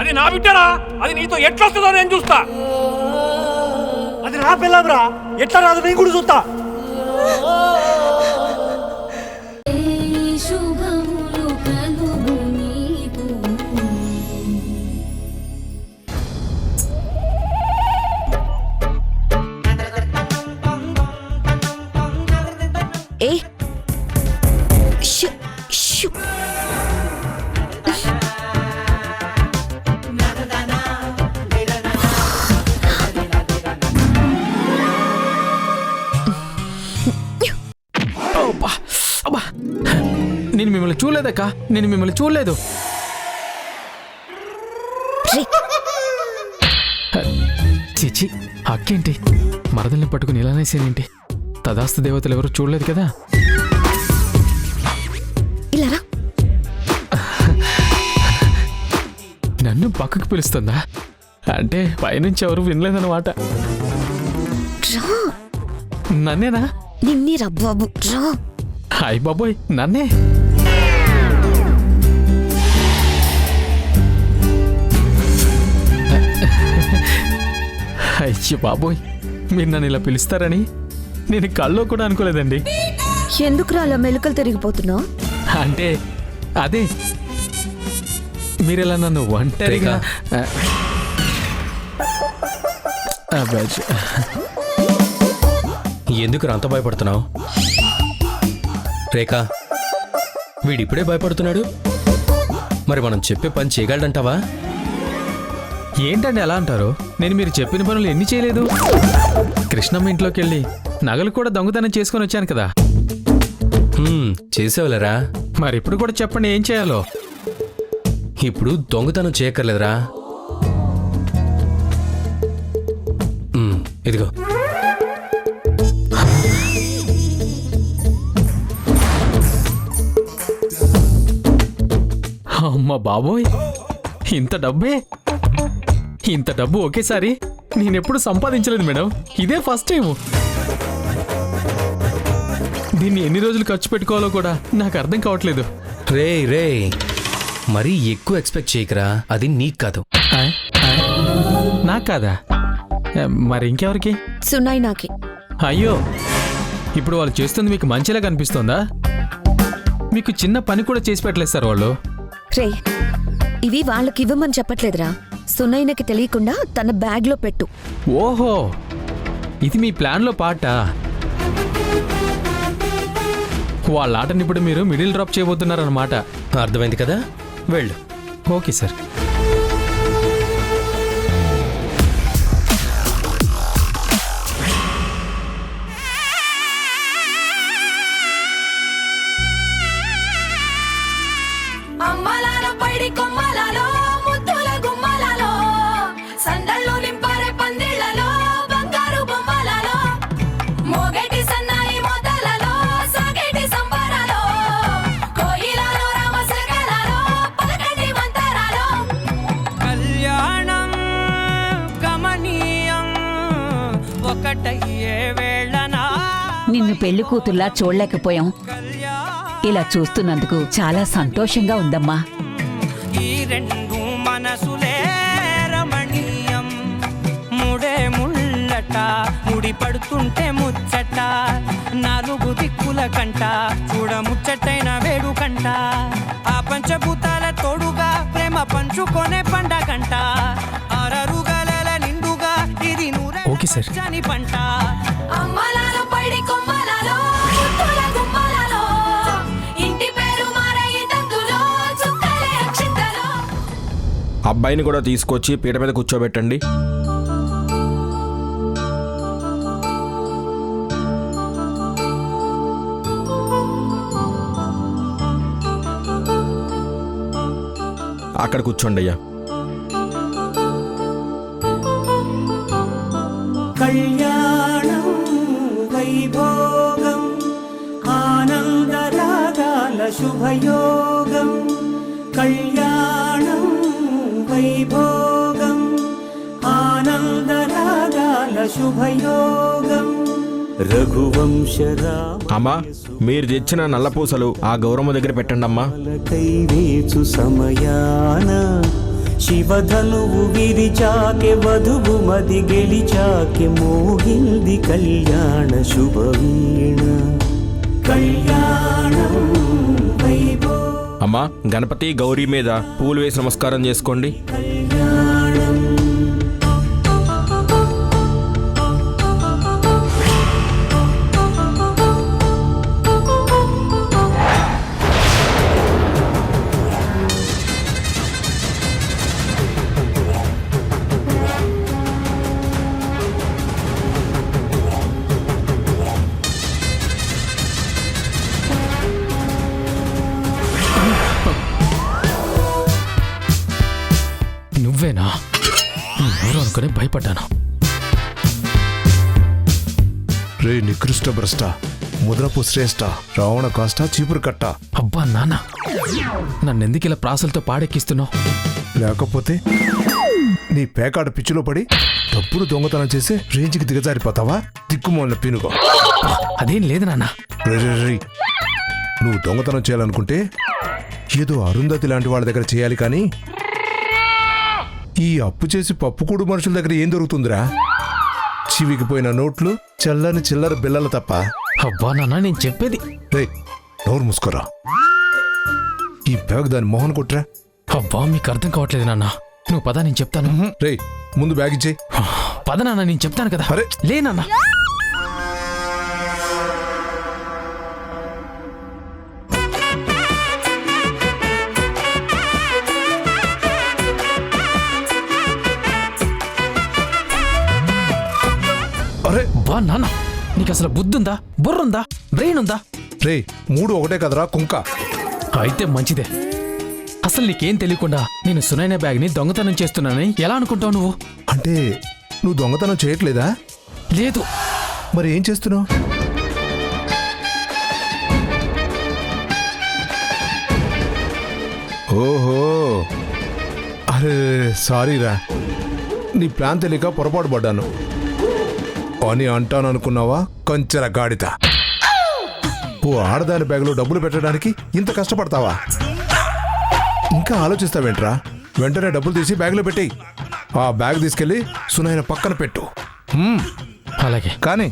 అది నా బిడ్డరా, అది నీతో ఎట్లొస్తుందో నేను చూస్తా. అది నా పిల్లరా, ఎట్లా రాదు నేను కూడా చూస్తా. నేను మిమ్మల్ని చూడలేదక్క, నేను మిమ్మల్ని చూడలేదు. చిచి, అక్కేంటి మరదల్ని పట్టుకుని ఇలానేసేనేంటి? తదాస్తు దేవతలు ఎవరు చూడలేదు కదా. నన్ను పక్కకు పిలుస్తుందా అంటే పైనుంచి ఎవరు వినలేదన్నమాట. నన్నేనా? నిన్ని రబ్బాబు రా. హాయ్ బాబోయ్, నన్నే. అయ్యో బాబోయ్, మీరు నన్ను ఇలా పిలుస్తారని నేను కల్లో కూడా అనుకోలేదండి. ఎందుకు అలా మెలకలు తిరిగిపోతున్నావు? అంటే అదే మీరెలా నన్ను ఒంటరిగా ఎందుకు అంత భయపడుతున్నావు రేఖా? వీడిప్పుడే భయపడుతున్నాడు, మరి మనం చెప్పే పని చేయగలడంటావా? ఏంటండి ఎలా అంటారు? నేను మీరు చెప్పిన పనులు ఎన్ని చేయలేదు. కృష్ణమ్మ ఇంట్లోకి వెళ్ళి నగలు కూడా దొంగతనం చేసుకొని వచ్చాను కదా. చేసేవాళ్ళరా? మరి ఇప్పుడు కూడా చెప్పండి ఏం చేయాలో. ఇప్పుడు దొంగతనం చేయక్కర్లేదురా. ఇదిగో అమ్మ బాబోయ్, ఇంత డబ్బే! ఇంత డబ్బు ఒకేసారి నేనెప్పుడు సంపాదించలేదు మేడం, ఇదే ఫస్ట్ టైం. దీన్ని ఎన్ని రోజులు ఖర్చు పెట్టుకోవాలో కూడా నాకు అర్థం కావట్లేదు. రే మరీ ఎక్కువ ఎక్స్పెక్ట్ చేయకరా, అది నీకు కాదు. నాకు కాదా? మరి ఇంకెవరికి? సున్నాయి నాకి. అయ్యో, ఇప్పుడు వాళ్ళు చేస్తుంది మీకు మంచిలా కనిపిస్తోందా? మీకు చిన్న పని కూడా చేసి పెట్టలేదు సార్ వాళ్ళు. రే, ఇవి వాళ్ళకి ఇవ్వమని చెప్పట్లేదురా, సున్నయ్యకి తెలియకుండా తన బ్యాగ్ లో పెట్టు. ఓహో, ఇది మీ ప్లాన్ లో పార్టా? వాళ్ళ ఆటని ఇప్పుడు మీరు మిడిల్ డ్రాప్ చేయబోతున్నారన్నమాట. అర్థమైంది కదా, వెళ్ళు. Okay sir. నిన్ను పెళ్లి కూతుర్లా చూడలేకపోయాం. ఇలా చూస్తున్నందుకు చాలా సంతోషంగా ఉందమ్మా. ఈ రెండు మనసులే రమణీయం, ముడే ముళ్ళట ముడి పడుతుంటే ముచ్చట, నాలుగు దిక్కుల కంట చూడ ముచ్చటైన వేడుకంట, ఆ పంచభూతాల తోడుగా ప్రేమ పంచుకొనే పండగంట, అరరుగల నిండుగా ఇది ఓకే సార్. నూరని పంట. అబ్బాయిని కూడా తీసుకొచ్చి పీట మీద కూర్చోబెట్టండి. అక్కడ కూర్చోండి అయ్యా. కళ్యాణం వైభోగం ఆనందరాగాల శుభయోగం, కళ్యాణం వైభోగం ఆనందరాగాల శుభయోగం, రఘువంశరామ. అమ్మా, మీరు తెచ్చిన నల్లపూసలు ఆ గౌరమ్మ దగ్గర పెట్టండి అమ్మా. కైవేచు సమయాన శివధనువు విరిచాకె వధువు మది గెలిచాకె మోగింది కళ్యాణ శుభవీణ కళ్యాణం వైభో అమ్మా గణపతి గౌరీ మీద పూలు వేసి నమస్కారం చేసుకోండి. నువ్వేనా? ఎవరు అనుకుని భయపడ్డాను. రే నికృష్ట భ్రష్ట ముద్రపు శ్రేష్ట రావణ కాష్ట చీపురు కట్ట. అబ్బా నాన్న, నన్నెందుకు ఇలా ప్రాసలతో పాడెక్కిస్తున్నావు? లేకపోతే నీ పేకాడ పిచ్చిలో పడి డబ్బులు దొంగతనం చేసి రేంజ్కి దిగజారిపోతావా? దిక్కుమోళ్ళ పీనుగో. అదేం లేదు నాన్న. రే నువ్వు దొంగతనం చేయాలనుకుంటే ఏదో అరుంధతి లాంటి వాళ్ళ దగ్గర చేయాలి కానీ ఈ అప్పు చేసి పప్పుకూడు మనుషుల దగ్గర ఏం దొరుకుతుందిరా? చివికి పోయిన నోట్లు, చల్లని చిల్లర బిల్లలు తప్ప. అబ్బా నాన్న, నేను చెప్పేది. రే నోరు మూసుకోరా. ఈ బ్యాగ్ దాని మొహన్ కొట్రా. అబ్బా మీకు అర్థం కావట్లేదు నాన్న. నువ్వు పద, నేను చెప్తాను. రే ముందు బ్యాగ్ ఇచ్చేయి. పద నాన్న, నేను చెప్తాను కదా. అరే లే నాన్న. అరే బా నాన్న, నీకు అసలు బుద్ధుందా, బుర్రుందా, బ్రెయిన్ ఉందా? రే మూడు ఒకటే కదరా కుంక. అయితే మంచిదే. అసలు నీకేం తెలియకుండా నేను సునైన బ్యాగ్ని దొంగతనం చేస్తున్నానని ఎలా అనుకుంటావు నువ్వు? అంటే నువ్వు దొంగతనం చేయట్లేదా? లేదు. మరి ఏం చేస్తున్నావు? ఓహో, అరే సారీరా, నీ ప్లాన్ తెలియక పొరపాటు పడ్డాను అని అంటాననుకున్నావా? కంచెర గాడిద. ఓ ఆడదాని బ్యాగులో డబ్బులు పెట్టడానికి ఇంత కష్టపడతావా? ఇంకా ఆలోచిస్తావేంట్రా? వెంటనే డబ్బులు తీసి బ్యాగులో పెట్టేయి. ఆ బ్యాగ్ తీసుకెళ్లి సునైన పక్కన పెట్టు. అలాగే. కానీ